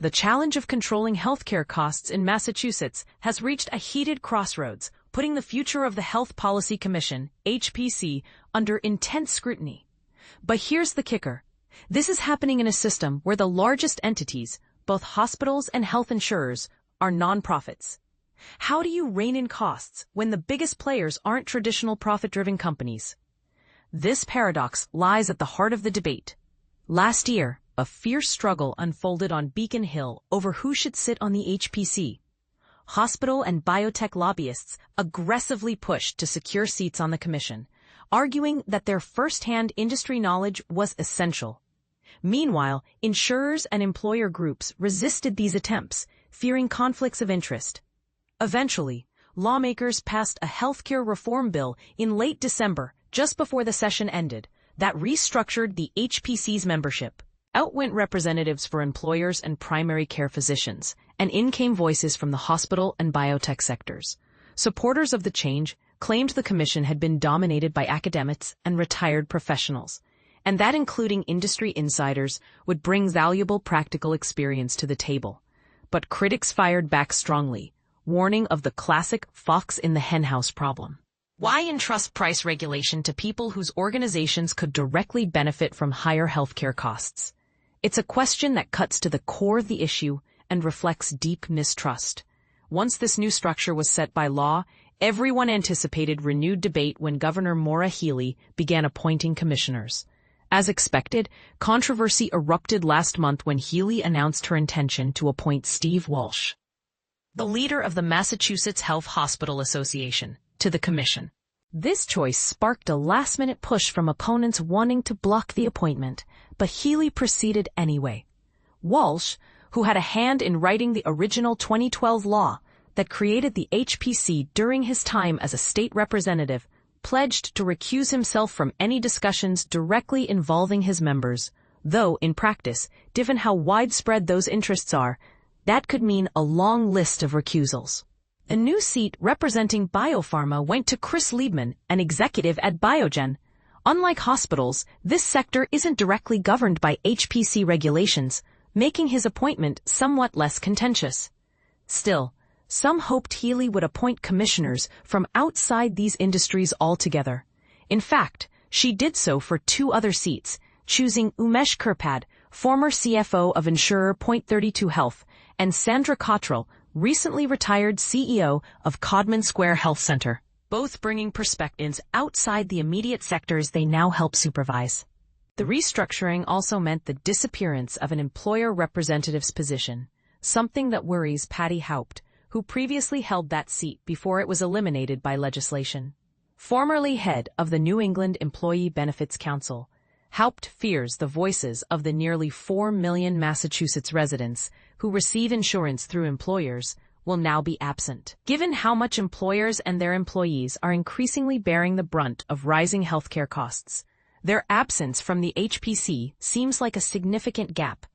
The challenge of controlling healthcare costs in Massachusetts has reached a heated crossroads, putting the future of the Health Policy Commission, HPC, under intense scrutiny. But here's the kicker. This is happening in a system where the largest entities, both hospitals and health insurers, are nonprofits. How do you rein in costs when the biggest players aren't traditional profit-driven companies? This paradox lies at the heart of the debate. Last year, a fierce struggle unfolded on Beacon Hill over who should sit on the HPC. Hospital and biotech lobbyists aggressively pushed to secure seats on the commission, arguing that their first-hand industry knowledge was essential. Meanwhile, insurers and employer groups resisted these attempts, fearing conflicts of interest. Eventually, lawmakers passed a healthcare reform bill in late December, just before the session ended, that restructured the HPC's membership. Out went representatives for employers and primary care physicians, and in came voices from the hospital and biotech sectors. Supporters of the change claimed the commission had been dominated by academics and retired professionals, and that including industry insiders would bring valuable practical experience to the table. But critics fired back strongly, warning of the classic fox in the henhouse problem. Why entrust price regulation to people whose organizations could directly benefit from higher healthcare costs? It's a question that cuts to the core of the issue and reflects deep mistrust. Once this new structure was set by law, everyone anticipated renewed debate when Governor Maura Healey began appointing commissioners. As expected, controversy erupted last month when Healey announced her intention to appoint Steve Walsh, the leader of the Massachusetts Health Hospital Association, to the commission. This choice sparked a last-minute push from opponents wanting to block the appointment, but Healey proceeded anyway. Walsh, who had a hand in writing the original 2012 law that created the HPC during his time as a state representative, pledged to recuse himself from any discussions directly involving his members, though, in practice, given how widespread those interests are, that could mean a long list of recusals. A new seat representing biopharma went to Chris Liebman, an executive at Biogen. Unlike hospitals, this sector isn't directly governed by HPC regulations, making his appointment somewhat less contentious. Still, some hoped Healey would appoint commissioners from outside these industries altogether. In fact, she did so for 2 other seats, choosing Umesh Kirpad, former CFO of insurer Point32 Health, and Sandra Cottrell, recently retired CEO of Codman Square Health Center, both bringing perspectives outside the immediate sectors they now help supervise. The restructuring also meant the disappearance of an employer representative's position, something that worries Patty Haupt, who previously held that seat before it was eliminated by legislation. Formerly head of the New England Employee Benefits Council, Haupt fears the voices of the nearly 4 million Massachusetts residents who receive insurance through employers will now be absent. Given how much employers and their employees are increasingly bearing the brunt of rising healthcare costs, their absence from the HPC seems like a significant gap.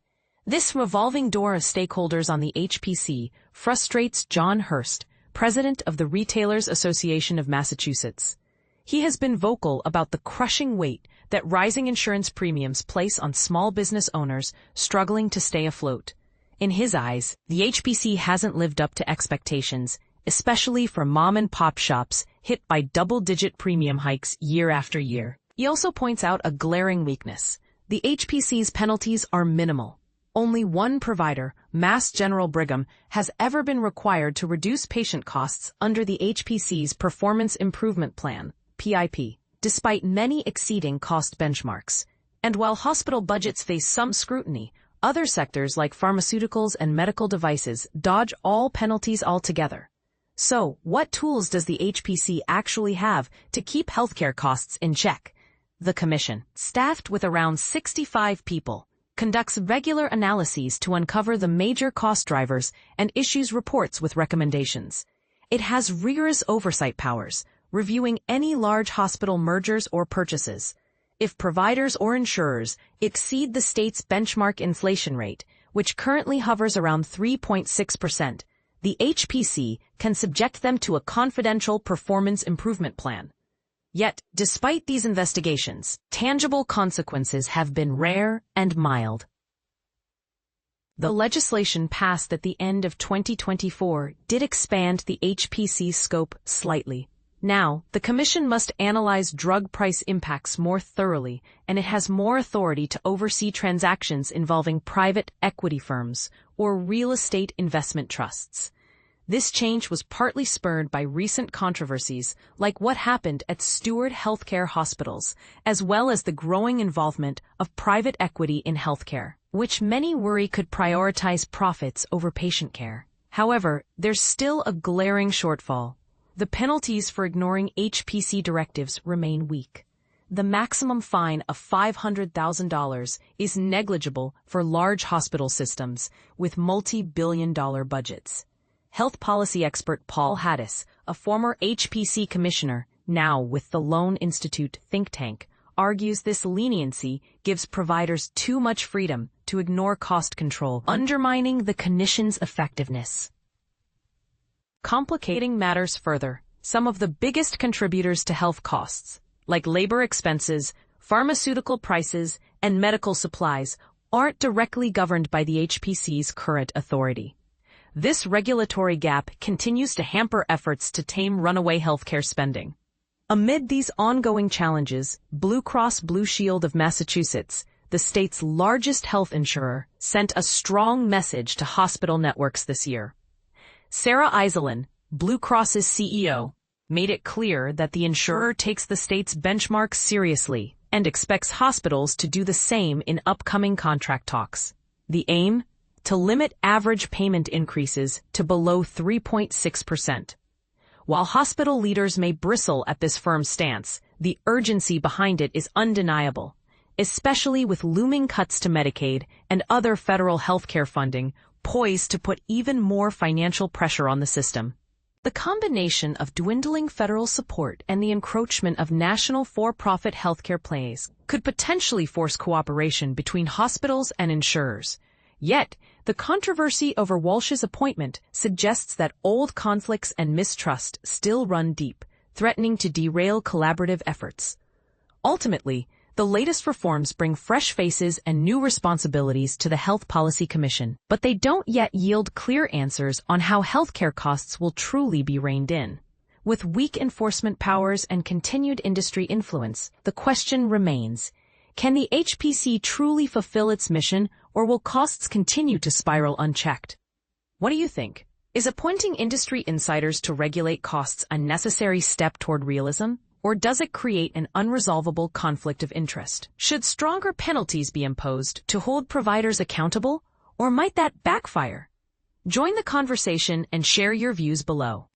This revolving door of stakeholders on the HPC frustrates John Hurst, president of the Retailers Association of Massachusetts. He has been vocal about the crushing weight that rising insurance premiums place on small business owners struggling to stay afloat. In his eyes, the HPC hasn't lived up to expectations, especially for mom-and-pop shops hit by double-digit premium hikes year after year. He also points out a glaring weakness. The HPC's penalties are minimal. Only one provider, Mass General Brigham, has ever been required to reduce patient costs under the HPC's Performance Improvement Plan, PIP, despite many exceeding cost benchmarks. And while hospital budgets face some scrutiny, other sectors like pharmaceuticals and medical devices dodge all penalties altogether. So, what tools does the HPC actually have to keep healthcare costs in check? The Commission, staffed with around 65 people, conducts regular analyses to uncover the major cost drivers and issues reports with recommendations. It has rigorous oversight powers, reviewing any large hospital mergers or purchases. If providers or insurers exceed the state's benchmark inflation rate, which currently hovers around 3.6%, the HPC can subject them to a confidential performance improvement plan. Yet, despite these investigations, tangible consequences have been rare and mild. The legislation passed at the end of 2024 did expand the HPC scope slightly. Now, the Commission must analyze drug price impacts more thoroughly, and it has more authority to oversee transactions involving private equity firms or real estate investment trusts. This change was partly spurred by recent controversies like what happened at Steward Healthcare hospitals, as well as the growing involvement of private equity in healthcare, which many worry could prioritize profits over patient care. However, there's still a glaring shortfall. The penalties for ignoring HPC directives remain weak. The maximum fine of $500,000 is negligible for large hospital systems with multi-billion-dollar budgets. Health policy expert Paul Haddis, a former HPC commissioner, now with the Loan Institute think tank, argues this leniency gives providers too much freedom to ignore cost control, undermining the Commission's effectiveness. Complicating matters further, some of the biggest contributors to health costs, like labor expenses, pharmaceutical prices, and medical supplies, aren't directly governed by the HPC's current authority. This regulatory gap continues to hamper efforts to tame runaway healthcare spending. Amid these ongoing challenges, Blue Cross Blue Shield of Massachusetts, the state's largest health insurer, sent a strong message to hospital networks this year. Sarah Iselin, Blue Cross's CEO, made it clear that the insurer takes the state's benchmarks seriously and expects hospitals to do the same in upcoming contract talks. The aim? To limit average payment increases to below 3.6%. While hospital leaders may bristle at this firm stance, the urgency behind it is undeniable, especially with looming cuts to Medicaid and other federal healthcare funding poised to put even more financial pressure on the system. The combination of dwindling federal support and the encroachment of national for-profit healthcare plays could potentially force cooperation between hospitals and insurers. Yet, the controversy over Walsh's appointment suggests that old conflicts and mistrust still run deep, threatening to derail collaborative efforts. Ultimately, the latest reforms bring fresh faces and new responsibilities to the Health Policy Commission, but they don't yet yield clear answers on how healthcare costs will truly be reined in. With weak enforcement powers and continued industry influence, the question remains, can the HPC truly fulfill its mission, or will costs continue to spiral unchecked? What do you think? Is appointing industry insiders to regulate costs a necessary step toward realism? Or does it create an unresolvable conflict of interest? Should stronger penalties be imposed to hold providers accountable, or might that backfire? Join the conversation and share your views below.